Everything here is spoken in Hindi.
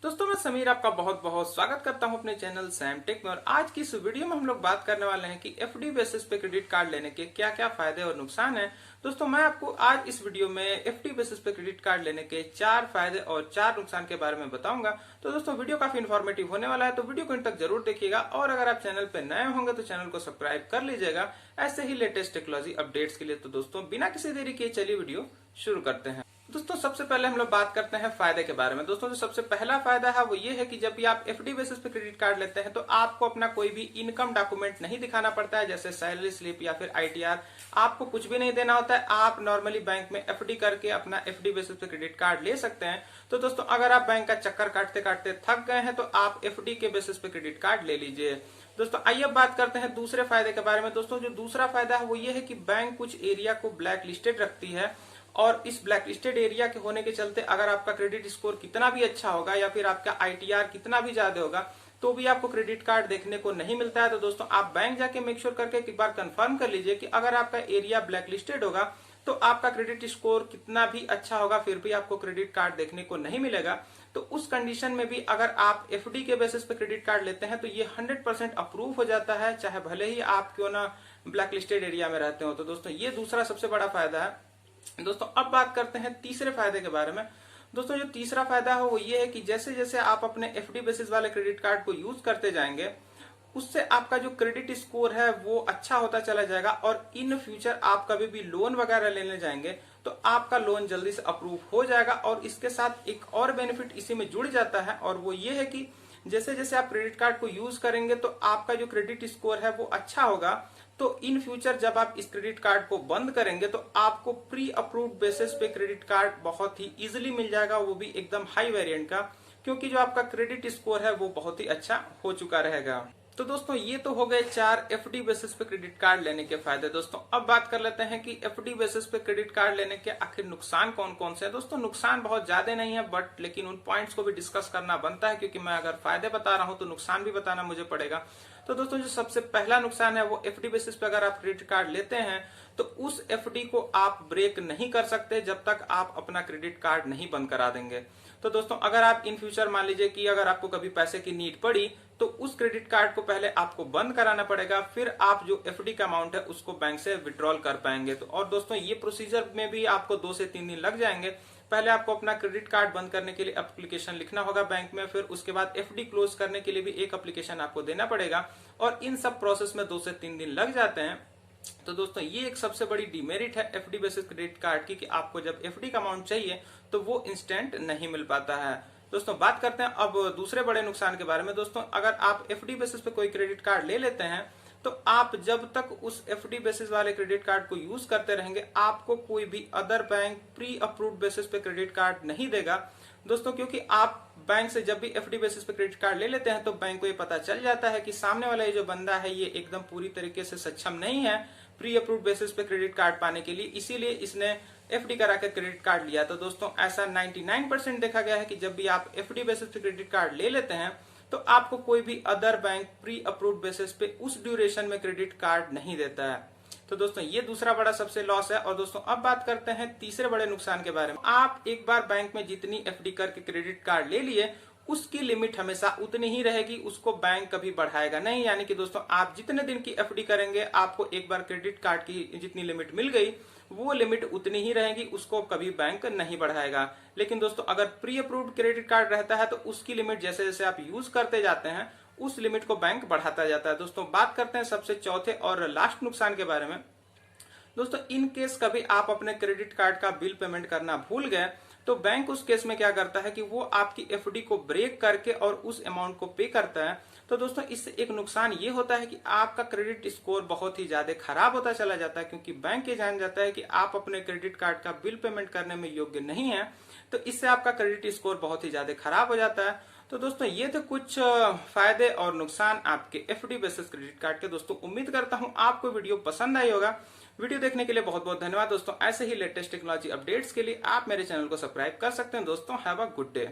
दोस्तों मैं समीर आपका बहुत बहुत स्वागत करता हूं अपने चैनल सैम टेक में। और आज की इस वीडियो में हम लोग बात करने वाले हैं कि एफडी बेसिस पे क्रेडिट कार्ड लेने के क्या क्या फायदे और नुकसान हैं। दोस्तों मैं आपको आज इस वीडियो में एफडी बेसिस पे क्रेडिट कार्ड लेने के 4 फायदे और 4 नुकसान के बारे में बताऊंगा। तो दोस्तों वीडियो काफी इन्फॉर्मेटिव होने वाला है, तो वीडियो को इन तक जरूर देखिएगा। और अगर आप चैनल पे नए होंगे तो चैनल को सब्सक्राइब कर लीजिएगा ऐसे ही लेटेस्ट टेक्नोलॉजी अपडेट्स के लिए। तो दोस्तों बिना किसी देरी के चलिए वीडियो शुरू करते हैं। दोस्तों सबसे पहले हम लोग बात करते हैं फायदे के बारे में। दोस्तों जो सबसे पहला फायदा है वो ये है कि जब भी आप एफडी बेसिस पे क्रेडिट कार्ड लेते हैं तो आपको अपना कोई भी इनकम डॉक्यूमेंट नहीं दिखाना पड़ता है, जैसे सैलरी स्लिप या फिर आईटीआर। आपको कुछ भी नहीं देना होता है। आप नॉर्मली बैंक में एफडी करके अपना एफडी बेसिस पे क्रेडिट कार्ड ले सकते हैं। तो दोस्तों अगर आप बैंक का चक्कर काटते काटते थक गए हैं तो आप एफडी के बेसिस पे क्रेडिट कार्ड ले लीजिए। दोस्तों आइए अब बात करते हैं दूसरे फायदे के बारे में। दोस्तों जो दूसरा फायदा है वो ये है कि बैंक कुछ एरिया को ब्लैक लिस्टेड रखती है, और इस ब्लैक लिस्टेड एरिया के होने के चलते अगर आपका क्रेडिट स्कोर कितना भी अच्छा होगा या फिर आपका आईटीआर कितना भी ज्यादा होगा तो भी आपको क्रेडिट कार्ड देखने को नहीं मिलता है। तो दोस्तों आप बैंक जाके मेक श्योर करके एक बार कंफर्म कर लीजिए कि अगर आपका एरिया ब्लैक लिस्टेड होगा तो आपका क्रेडिट स्कोर कितना भी अच्छा होगा फिर भी आपको क्रेडिट कार्ड देखने को नहीं मिलेगा। तो उस कंडीशन में भी अगर आप एफडी के बेसिस पे क्रेडिट कार्ड लेते हैं तो ये 100% अप्रूव हो जाता है, चाहे भले ही आप क्यों ना ब्लैक लिस्टेड एरिया में रहते हो। तो दोस्तों ये दूसरा सबसे बड़ा फायदा है। दोस्तों अब बात करते हैं तीसरे फायदे के बारे में। दोस्तों जो तीसरा फायदा है वो ये है कि जैसे जैसे आप अपने एफडी बेसिस वाले क्रेडिट कार्ड को यूज करते जाएंगे उससे आपका जो क्रेडिट स्कोर है वो अच्छा होता चला जाएगा, और इन फ्यूचर आप कभी भी लोन वगैरह लेने जाएंगे तो आपका लोन जल्दी से अप्रूव हो जाएगा। और इसके साथ एक और बेनिफिट इसी में जुड़ जाता है, और वो ये है कि जैसे जैसे आप क्रेडिट कार्ड को यूज करेंगे तो आपका जो क्रेडिट स्कोर है वो अच्छा होगा। तो इन फ्यूचर जब आप इस क्रेडिट कार्ड को बंद करेंगे तो आपको प्री अप्रूव्ड बेसिस पे क्रेडिट कार्ड बहुत ही इजीली मिल जाएगा, वो भी एकदम हाई वेरिएंट का, क्योंकि जो आपका क्रेडिट स्कोर है वो बहुत ही अच्छा हो चुका रहेगा। तो दोस्तों ये तो हो गए 4 एफडी बेसिस पे क्रेडिट कार्ड लेने के फायदे। दोस्तों अब बात कर लेते हैं कि एफडी बेसिस पे क्रेडिट कार्ड लेने के आखिर नुकसान कौन कौन से हैं। दोस्तों नुकसान बहुत ज्यादा नहीं है, बट लेकिन उन पॉइंट्स को भी डिस्कस करना बनता है, क्योंकि मैं अगर फायदे बता रहा हूं तो नुकसान भी बताना मुझे पड़ेगा। तो दोस्तों जो सबसे पहला नुकसान है वो एफडी बेसिस पे अगर आप क्रेडिट कार्ड लेते हैं तो उस एफडी को आप ब्रेक नहीं कर सकते जब तक आप अपना क्रेडिट कार्ड नहीं बंद करा देंगे। तो दोस्तों अगर आप इन फ्यूचर मान लीजिए कि अगर आपको कभी पैसे की नीड पड़ी तो उस क्रेडिट कार्ड को पहले आपको बंद कराना पड़ेगा, फिर आप जो एफडी का अमाउंट है उसको बैंक से विड्रॉल कर पाएंगे। तो और दोस्तों ये प्रोसीजर में भी आपको 2 से 3 दिन लग जाएंगे। पहले आपको अपना क्रेडिट कार्ड बंद करने के लिए एप्लीकेशन लिखना होगा बैंक में, फिर उसके बाद एफडी क्लोज करने के लिए भी एक एप्लीकेशन आपको देना पड़ेगा, और इन सब प्रोसेस में 2 से 3 दिन लग जाते हैं। तो दोस्तों ये एक सबसे बड़ी डिमेरिट है एफडी बेसिस क्रेडिट कार्ड की, कि आपको जब एफडी का अमाउंट चाहिए तो वो इंस्टेंट नहीं मिल पाता है। दोस्तों बात करते हैं अब दूसरे बड़े नुकसान के बारे में। दोस्तों अगर आप एफडी बेसिस पे कोई क्रेडिट कार्ड ले लेते हैं तो आप जब तक उस एफडी बेसिस वाले क्रेडिट कार्ड को यूज करते रहेंगे आपको कोई भी other bank pre approved basis पे क्रेडिट कार्ड नहीं देगा। दोस्तों क्योंकि आप बैंक से जब भी एफडी बेसिस पे क्रेडिट कार्ड ले लेते हैं तो बैंक को ये पता चल जाता है कि सामने वाला ये जो बंदा है ये एकदम पूरी तरीके से सक्षम नहीं है प्री अप्रूव्ड बेसिस पे क्रेडिट कार्ड पाने के लिए, इसीलिए इसने एफडी करा के क्रेडिट कार्ड लिया। तो दोस्तों ऐसा 99% देखा गया है कि जब भी आप एफडी बेसिस पे क्रेडिट कार्ड ले लेते हैं तो आपको कोई भी other bank pre approved basis पे उस ड्यूरेशन में क्रेडिट कार्ड नहीं देता है। तो दोस्तों ये दूसरा बड़ा सबसे लॉस है। और दोस्तों अब बात करते हैं तीसरे बड़े नुकसान के बारे में। आप एक बार बैंक में जितनी एफडी करके क्रेडिट कार्ड ले लिए उसकी लिमिट हमेशा उतनी ही रहेगी, उसको बैंक कभी बढ़ाएगा नहीं। यानी कि दोस्तों आप जितने दिन की एफडी करेंगे आपको एक बार क्रेडिट कार्ड की जितनी लिमिट मिल गई वो लिमिट उतनी ही रहेगी, उसको कभी बैंक नहीं बढ़ाएगा। लेकिन दोस्तों अगर प्री अप्रूव्ड क्रेडिट कार्ड रहता है तो उसकी लिमिट जैसे जैसे आप यूज करते जाते हैं उस लिमिट को बैंक बढ़ाता जाता है। दोस्तों बात करते हैं सबसे चौथे और लास्ट नुकसान के बारे में। दोस्तों इन केस कभी आप अपने क्रेडिट कार्ड का बिल पेमेंट करना भूल गए तो बैंक उस केस में क्या करता है कि वो आपकी एफडी को ब्रेक करके और उस अमाउंट को पे करता है। तो दोस्तों इससे एक नुकसान ये होता है कि आपका क्रेडिट स्कोर बहुत ही ज्यादा खराब होता चला जाता है, क्योंकि बैंक ये जान जाता है कि आप अपने क्रेडिट कार्ड का बिल पेमेंट करने में योग्य नहीं है। तो इससे आपका क्रेडिट स्कोर बहुत ही ज्यादा खराब हो जाता है। तो दोस्तों ये थे कुछ फायदे और नुकसान आपके एफडी बेसिस क्रेडिट कार्ड के। दोस्तों उम्मीद करता हूं आपको वीडियो पसंद आई होगा। वीडियो देखने के लिए बहुत बहुत धन्यवाद दोस्तों। ऐसे ही लेटेस्ट टेक्नोलॉजी अपडेट्स के लिए आप मेरे चैनल को सब्सक्राइब कर सकते हैं। दोस्तों हैव अ गुड डे।